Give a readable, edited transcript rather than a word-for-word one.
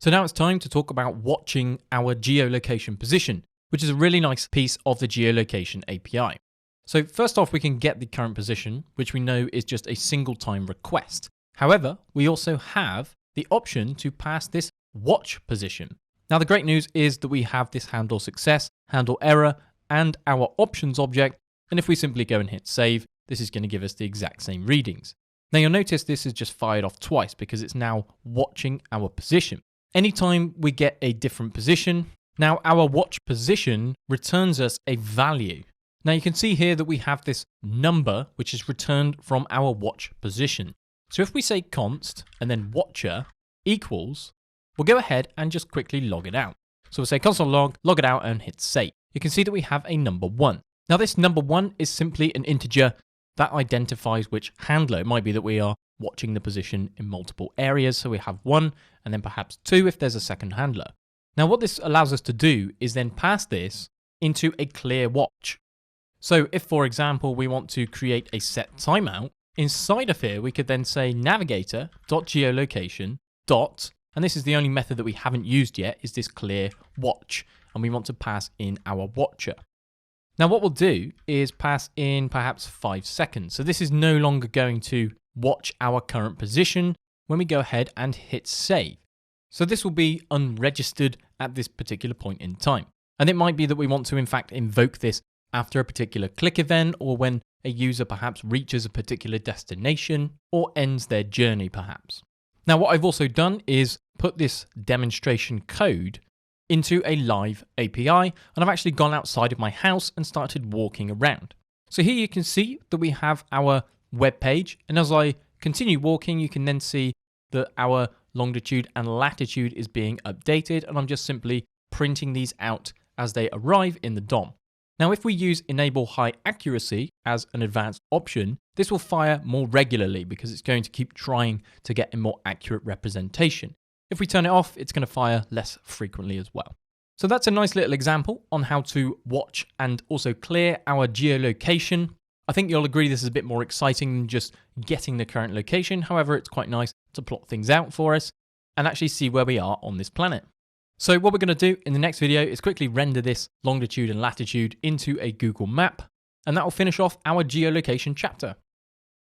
So now it's time to talk about watching our geolocation position, which is a really nice piece of the geolocation API. So first off, we can get the current position, which we know is just a single time request. However, we also have the option to pass this watch position. Now the great news is that we have this handle success, handle error, and our options object. And if we simply go and hit save, this is going to give us the exact same readings. Now you'll notice this is just fired off twice because it's now watching our position. Anytime we get a different position, now our watch position returns us a value. Now you can see here that we have this number which is returned from our watch position. So if we say const and then watcher equals, we'll go ahead and just quickly log it out. So we'll say console log it out and hit save. You can see that we have a number 1. Now this number 1 is simply an integer that identifies which handler. It might be that we are watching the position in multiple areas. So we have 1 and then perhaps 2 if there's a second handler. Now what this allows us to do is then pass this into a clear watch. So if, for example, we want to create a set timeout, inside of here we could then say navigator.geolocation. And this is the only method that we haven't used yet, is this clear watch. And we want to pass in our watcher. Now what we'll do is pass in perhaps 5 seconds. So this is no longer going to watch our current position when we go ahead and hit save. So this will be unregistered at this particular point in time. And it might be that we want to in fact invoke this after a particular click event, or when a user perhaps reaches a particular destination or ends their journey perhaps. Now what I've also done is put this demonstration code into a live API, and I've actually gone outside of my house and started walking around. So here you can see that we have our web page, and as I continue walking, you can then see that our longitude and latitude is being updated, and I'm just simply printing these out as they arrive in the DOM. Now, if we use enable high accuracy as an advanced option, this will fire more regularly because it's going to keep trying to get a more accurate representation. If we turn it off, it's going to fire less frequently as well. So that's a nice little example on how to watch and also clear our geolocation. I think you'll agree this is a bit more exciting than just getting the current location. However, it's quite nice to plot things out for us and actually see where we are on this planet. So what we're going to do in the next video is quickly render this longitude and latitude into a Google map, and that will finish off our geolocation chapter.